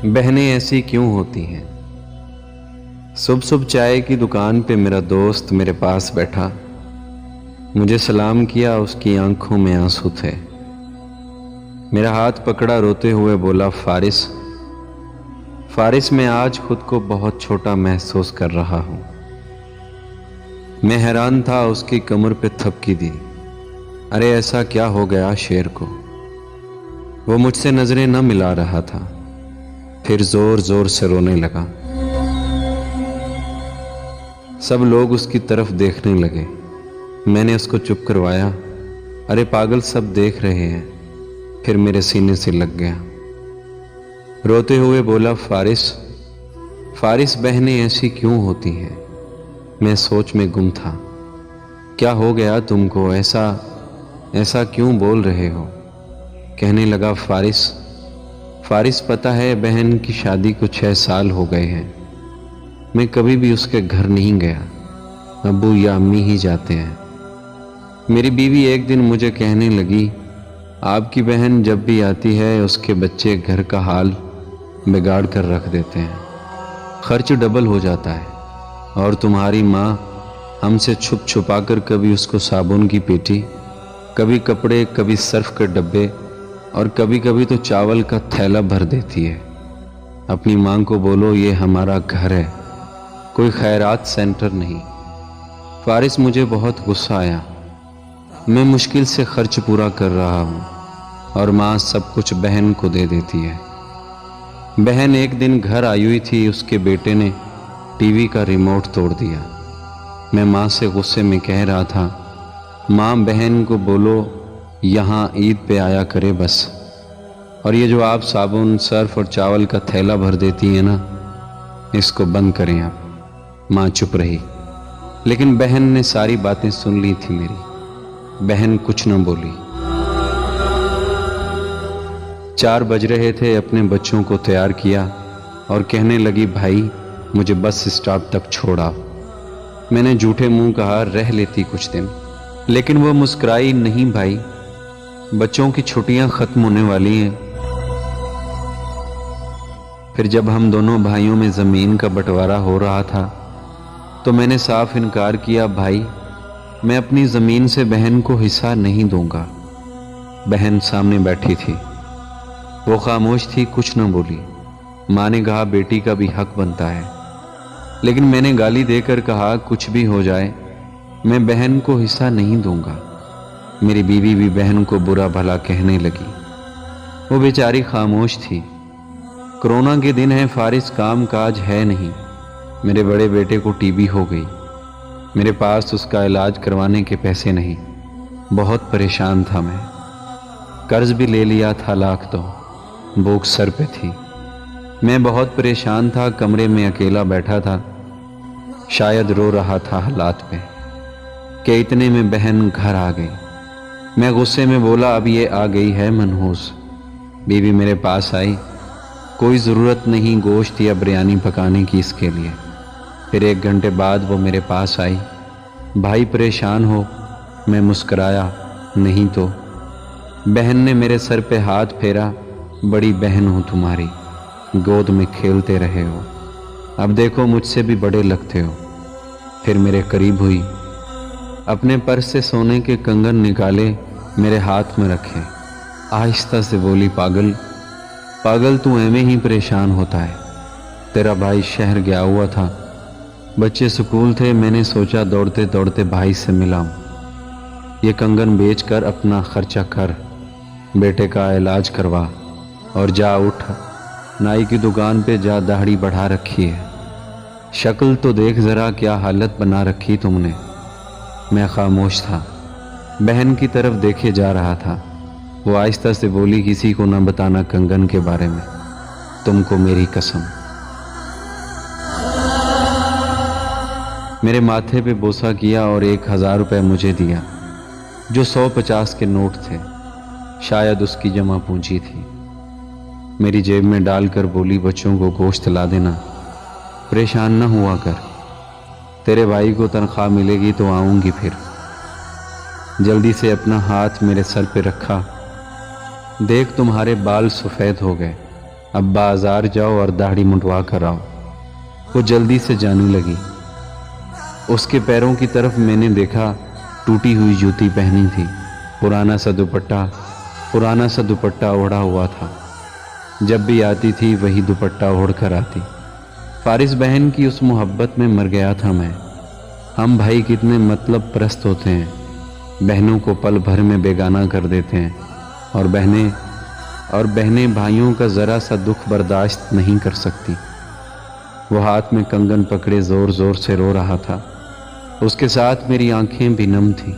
बहनें ऐसी क्यों होती हैं। सुबह सुबह चाय की दुकान पे मेरा दोस्त मेरे पास बैठा, मुझे सलाम किया, उसकी आंखों में आंसू थे। मेरा हाथ पकड़ा, रोते हुए बोला, फारिस फारिस मैं आज खुद को बहुत छोटा महसूस कर रहा हूं। मैं हैरान था, उसकी कमर पे थपकी दी। अरे ऐसा क्या हो गया शेर को। वो मुझसे नजरें न मिला रहा था, फिर जोर जोर से रोने लगा। सब लोग उसकी तरफ देखने लगे। मैंने उसको चुप करवाया। अरे पागल, सब देख रहे हैं। फिर मेरे सीने से लग गया। रोते हुए बोला, फारिस फारिस बहनें ऐसी क्यों होती हैं। मैं सोच में गुम था। क्या हो गया तुमको, ऐसा क्यों बोल रहे हो। कहने लगा, फारिस पता है बहन की शादी को 6 साल हो गए हैं। मैं कभी भी उसके घर नहीं गया, अब्बू या अम्मी ही जाते हैं। मेरी बीवी एक दिन मुझे कहने लगी, आपकी बहन जब भी आती है उसके बच्चे घर का हाल बिगाड़ कर रख देते हैं, खर्च डबल हो जाता है। और तुम्हारी माँ हमसे छुप छुपा कर कभी उसको साबुन की पेटी, कभी कपड़े, कभी सर्फ के डब्बे और कभी कभी तो चावल का थैला भर देती है। अपनी माँ को बोलो ये हमारा घर है, कोई खैरात सेंटर नहीं। फारिस मुझे बहुत गुस्सा आया। मैं मुश्किल से खर्च पूरा कर रहा हूँ और माँ सब कुछ बहन को दे देती है। बहन एक दिन घर आई हुई थी, उसके बेटे ने टीवी का रिमोट तोड़ दिया। मैं माँ से गुस्से में कह रहा था, माँ बहन को बोलो यहाँ ईद पे आया करे बस, और ये जो आप साबुन, सर्फ और चावल का थैला भर देती है ना, इसको बंद करें आप। माँ चुप रही, लेकिन बहन ने सारी बातें सुन ली थी मेरी। बहन कुछ न बोली। 4 बज रहे थे, अपने बच्चों को तैयार किया और कहने लगी, भाई मुझे बस स्टॉप तक छोड़ा। मैंने झूठे मुंह कहा, रह लेती कुछ दिन, लेकिन वो मुस्कुराई, नहीं भाई, बच्चों की छुट्टियां खत्म होने वाली हैं। फिर जब हम दोनों भाइयों में जमीन का बंटवारा हो रहा था तो मैंने साफ इनकार किया, भाई मैं अपनी जमीन से बहन को हिस्सा नहीं दूंगा। बहन सामने बैठी थी, वो खामोश थी, कुछ न बोली। माँ ने कहा, बेटी का भी हक बनता है, लेकिन मैंने गाली देकर कहा, कुछ भी हो जाए मैं बहन को हिस्सा नहीं दूंगा। मेरी बीवी भी बहन को बुरा भला कहने लगी। वो बेचारी खामोश थी। कोरोना के दिन है, फारिस, काम काज है नहीं। मेरे बड़े बेटे को टीबी हो गई। मेरे पास उसका इलाज करवाने के पैसे नहीं। बहुत परेशान था मैं। कर्ज भी ले लिया था लाख, तो भूख सर पे थी। मैं बहुत परेशान था, कमरे में अकेला बैठा था, शायद रो रहा था हालात पे कि इतने में बहन घर आ गई। मैं गुस्से में बोला, अब ये आ गई है मनहूस। बीवी मेरे पास आई, कोई ज़रूरत नहीं गोश्त या बिरयानी पकाने की इसके लिए। फिर 1 घंटे बाद वो मेरे पास आई, भाई परेशान हो। मैं मुस्कराया, नहीं तो। बहन ने मेरे सर पे हाथ फेरा, बड़ी बहन हूँ तुम्हारी, गोद में खेलते रहे हो, अब देखो मुझसे भी बड़े लगते हो। फिर मेरे करीब हुई, अपने पर्स से सोने के कंगन निकाले, मेरे हाथ में रखे, आहिस्ता से बोली, पागल तू एवं ही परेशान होता है। तेरा भाई शहर गया हुआ था, बच्चे स्कूल थे, मैंने सोचा दौड़ते दौड़ते भाई से मिलाऊं। ये कंगन बेचकर अपना खर्चा कर, बेटे का इलाज करवा और जा उठ, नाई की दुकान पे जा, दाढ़ी बढ़ा रखी है, शक्ल तो देख जरा, क्या हालत बना रखी तुमने। मैं खामोश था, बहन की तरफ देखे जा रहा था। वो आहिस्ता से बोली, किसी को न बताना कंगन के बारे में, तुमको मेरी कसम। मेरे माथे पे बोसा किया और 1000 रुपये मुझे दिया, जो 150 के नोट थे, शायद उसकी जमा पूंजी थी। मेरी जेब में डालकर बोली, बच्चों को गोश्त ला देना, परेशान न हुआ कर, तेरे भाई को तनख्वाह मिलेगी तो आऊंगी फिर। जल्दी से अपना हाथ मेरे सर पे रखा, देख तुम्हारे बाल सफ़ेद हो गए, اب بازار جاؤ اور داڑھی منڈوا کر آؤ۔ وہ جلدی سے جانے لگی۔ اس کے پیروں کی طرف میں نے دیکھا، ٹوٹی ہوئی جوتی پہنی تھی، پرانا سا دوپٹہ اوڑھا ہوا تھا۔ جب بھی آتی تھی وہی دوپٹہ اوڑھ کر آتی۔ فارس بہن کی اس محبت میں مر گیا تھا میں۔ ہم بھائی کتنے مطلب پرست ہوتے ہیں، بہنوں کو پل بھر میں بیگانہ کر دیتے ہیں، اور بہنیں بھائیوں کا ذرا سا دکھ برداشت نہیں کر سکتی۔ وہ ہاتھ میں کنگن پکڑے زور زور سے رو رہا تھا، اس کے ساتھ میری آنکھیں بھی نم تھیں۔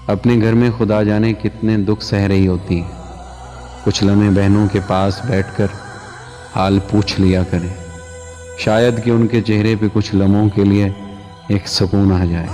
اپنے گھر میں خدا جانے کتنے دکھ سہ رہی ہوتی ہیں۔ کچھ لمحے بہنوں کے پاس بیٹھ کر حال پوچھ لیا کریں، شاید کہ ان کے چہرے پہ کچھ لمحوں کے لیے ایک سکون آ جائے۔